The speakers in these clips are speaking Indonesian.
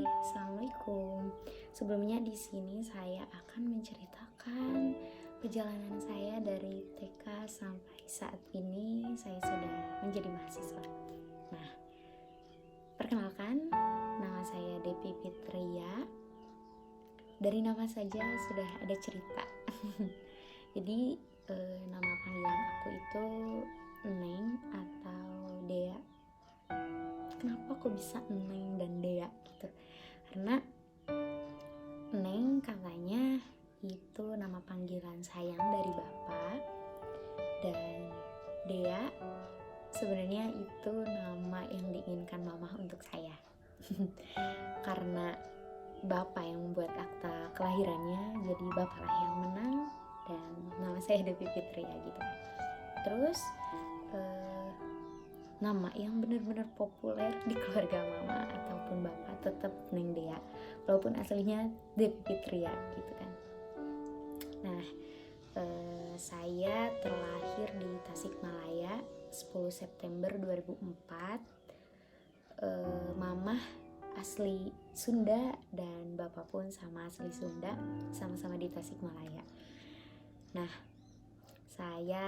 Hai, assalamualaikum. Sebelumnya di sini saya akan menceritakan perjalanan saya dari TK sampai saat ini saya sudah menjadi mahasiswa. Nah, perkenalkan, nama saya Depi Fitria. Dari nama saja sudah ada cerita. Jadi nama panggilan aku itu Neng atau Dea. Kenapa kok bisa Neng dan Dea gitu? Karena Neng katanya itu nama panggilan sayang dari bapak, dan Dea sebenarnya itu nama yang diinginkan mama untuk saya. Karena bapak yang membuat akta kelahirannya, jadi bapaklah yang menang dan nama saya Devi Fitria gitu. Terus nama yang benar-benar populer di keluarga mama ataupun bapak tetap Neng Dea, walaupun aslinya Devi Fitria gitu kan. Nah, saya terlahir di Tasikmalaya 10 September 2004. Mama asli Sunda dan bapak pun sama asli Sunda, sama-sama di Tasikmalaya. Nah, saya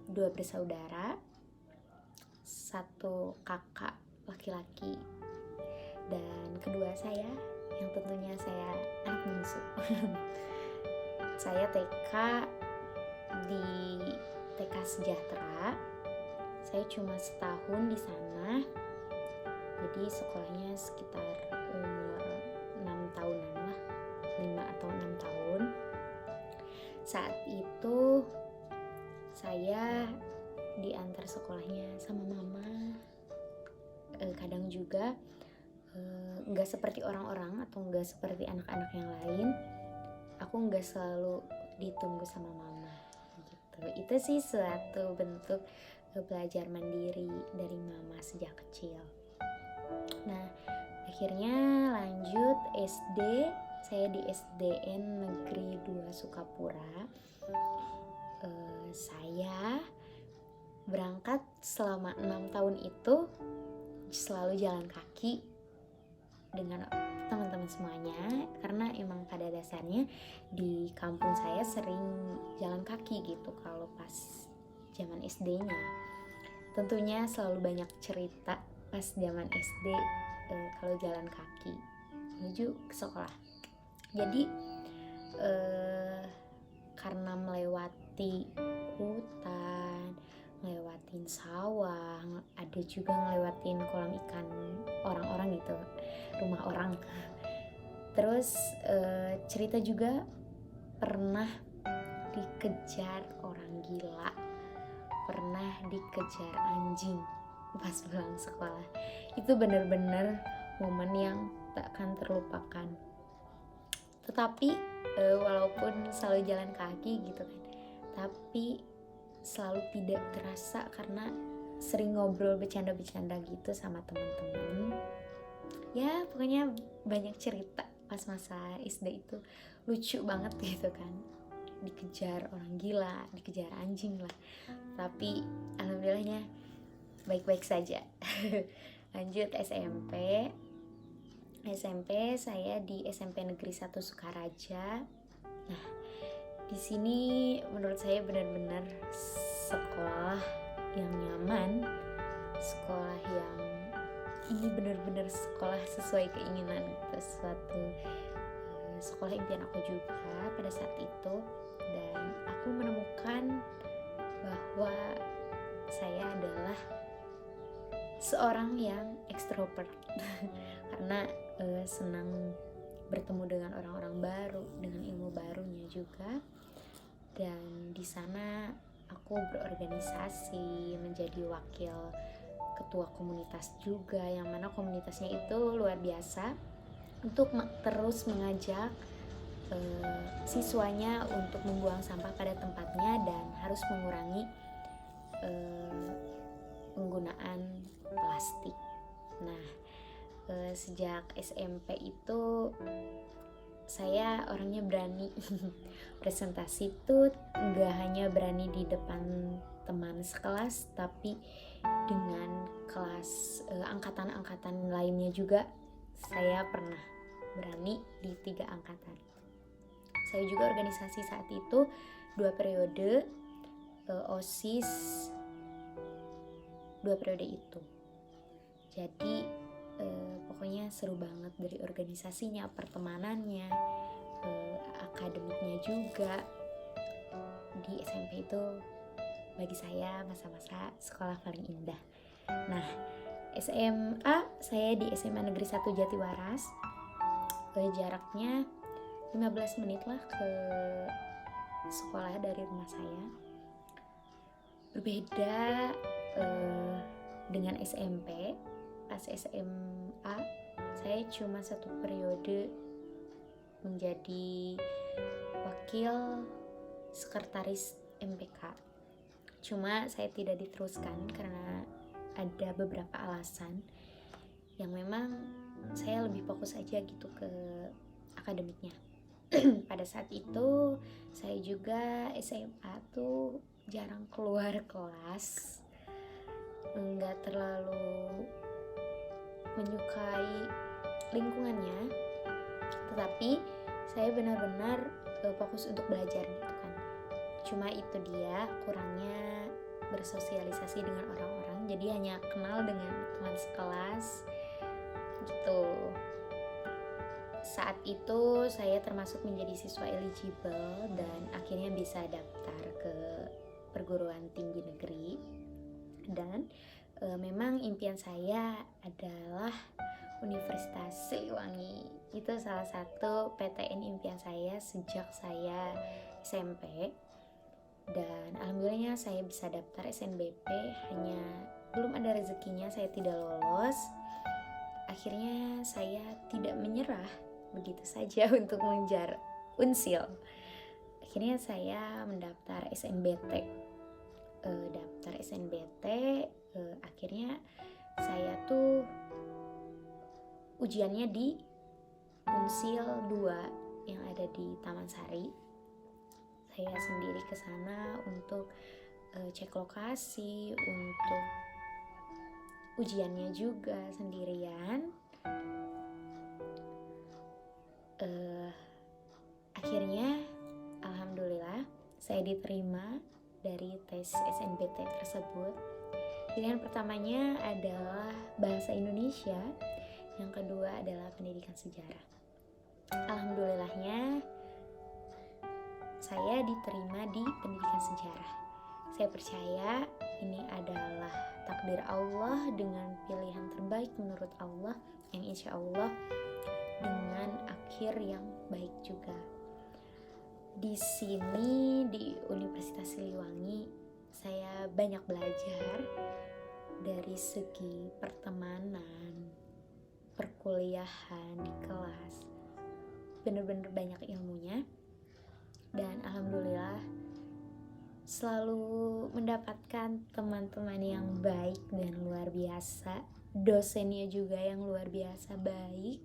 2 bersaudara, 1 kakak laki-laki, dan kedua saya yang tentunya saya anak bungsu. Saya TK di TK Sejahtera. Saya cuma setahun di sana. Jadi sekolahnya sekitar umur 6 tahunan lah, 5 atau 6 tahun. Saat itu saya diantar sekolahnya sama mama. Kadang juga nggak seperti orang-orang atau nggak seperti anak-anak yang lain, aku nggak selalu ditunggu sama mama gitu. Itu sih suatu bentuk belajar mandiri dari mama sejak kecil. Nah, akhirnya lanjut SD. Saya di SDN Negeri 2 Sukapura. Saya berangkat selama 6 tahun itu selalu jalan kaki dengan teman-teman semuanya, karena emang pada dasarnya di kampung saya sering jalan kaki gitu kalau pas zaman SD-nya. Tentunya selalu banyak cerita pas zaman SD kalau jalan kaki menuju ke sekolah. Jadi karena melewati hutan, ngelewatin sawah, ada juga ngelewatin kolam ikan orang-orang gitu, rumah orang. Terus cerita juga pernah dikejar orang gila, pernah dikejar anjing pas pulang sekolah. Itu benar-benar momen yang tak akan terlupakan. Tetapi walaupun selalu jalan kaki gitu kan, tapi selalu tidak terasa karena sering ngobrol bercanda-bercanda gitu sama teman-teman. Ya pokoknya banyak cerita pas masa SD itu, lucu banget gitu kan. Dikejar orang gila, dikejar anjing lah. Tapi alhamdulillahnya baik-baik saja. Lanjut SMP. SMP saya di SMP Negeri 1 Sukaraja. Nah, di sini menurut saya benar-benar sekolah yang nyaman, sekolah yang ini benar-benar sekolah sesuai keinginan gitu, suatu sekolah impian aku juga pada saat itu. Dan aku menemukan bahwa saya adalah seorang yang ekstrovert karena senang bertemu dengan orang-orang baru, dengan ilmu barunya juga. Dan di sana aku berorganisasi, menjadi wakil ketua komunitas juga, yang mana komunitasnya itu luar biasa untuk terus mengajak siswanya untuk membuang sampah pada tempatnya dan harus mengurangi penggunaan plastik. Nah, sejak SMP itu saya orangnya berani presentasi itu nggak hanya berani di depan teman sekelas, tapi dengan kelas angkatan-angkatan lainnya juga saya pernah berani di 3 angkatan. Saya juga organisasi saat itu 2 periode, OSIS 2 periode itu. Jadi pokoknya seru banget, dari organisasinya, pertemanannya, akademiknya juga. Di SMP itu bagi saya masa-masa sekolah paling indah. Nah, SMA saya di SMA Negeri 1 Jatiwaras. Jaraknya 15 menit lah ke sekolah dari rumah saya. Berbeda dengan SMP. Pas SMA saya cuma 1 periode menjadi wakil sekretaris MPK. Cuma saya tidak diteruskan karena ada beberapa alasan yang memang saya lebih fokus aja gitu ke akademiknya. Pada saat itu saya juga SMA tuh jarang keluar kelas, nggak terlalu menyukai lingkungannya, tetapi saya benar-benar fokus untuk belajar gitu kan. Cuma itu dia kurangnya bersosialisasi dengan orang-orang, jadi hanya kenal dengan teman sekelas gitu. Saat itu saya termasuk menjadi siswa eligible dan akhirnya bisa daftar ke perguruan tinggi negeri. Dan memang impian saya adalah Universitas Siliwangi. Itu salah satu PTN impian saya sejak saya SMP. Dan alhamdulillahnya saya bisa daftar SNBP, hanya belum ada rezekinya, saya tidak lolos. Akhirnya saya tidak menyerah begitu saja untuk mengejar Unsil. Akhirnya saya mendaftar SNBT. Daftar SNBT, akhirnya saya tuh ujiannya di Unsil 2 yang ada di Taman Sari. Saya sendiri ke sana untuk cek lokasi, untuk ujiannya juga sendirian. Akhirnya alhamdulillah saya diterima dari tes SNBT tersebut. Pilihan pertamanya adalah bahasa Indonesia, yang kedua adalah pendidikan sejarah. Alhamdulillahnya saya diterima di pendidikan sejarah. Saya percaya ini adalah takdir Allah dengan pilihan terbaik menurut Allah, yang insya Allah dengan akhir yang baik juga. Di sini di Universitas Siliwangi saya banyak belajar dari segi pertemanan, perkuliahan di kelas. Bener-bener banyak ilmunya. Dan alhamdulillah selalu mendapatkan teman-teman yang baik dan luar biasa. Dosennya juga yang luar biasa baik,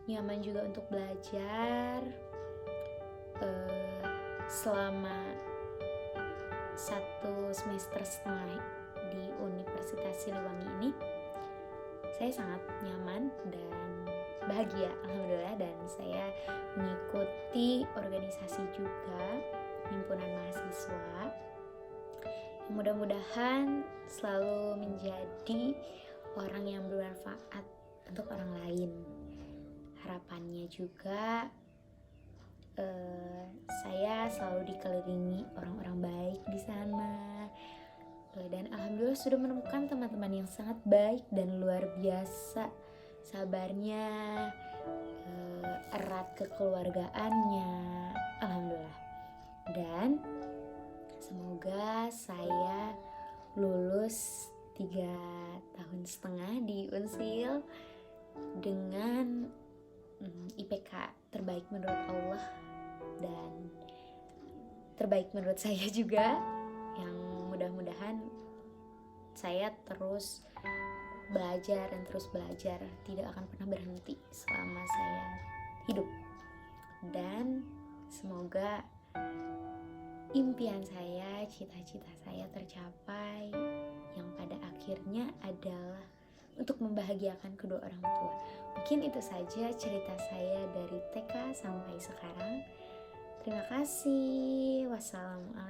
nyaman juga untuk belajar. Selama 1,5 semester di Universitas Siliwangi ini saya sangat nyaman dan bahagia alhamdulillah. Dan saya mengikuti organisasi juga, himpunan mahasiswa, yang mudah-mudahan selalu menjadi orang yang bermanfaat untuk orang lain. Harapannya juga saya selalu dikelilingi orang-orang baik di sana. Dan alhamdulillah sudah menemukan teman-teman yang sangat baik dan luar biasa sabarnya, erat kekeluargaannya, alhamdulillah. Dan semoga saya lulus 3,5 tahun di Unsil dengan IPK terbaik menurut Allah dan terbaik menurut saya juga, yang mudah-mudahan saya terus belajar dan terus belajar, tidak akan pernah berhenti selama saya hidup. Dan semoga impian saya, cita-cita saya tercapai, yang pada akhirnya adalah untuk membahagiakan kedua orang tua. Mungkin itu saja cerita saya dari TK sampai sekarang. Terima kasih. Wassalamualaikum.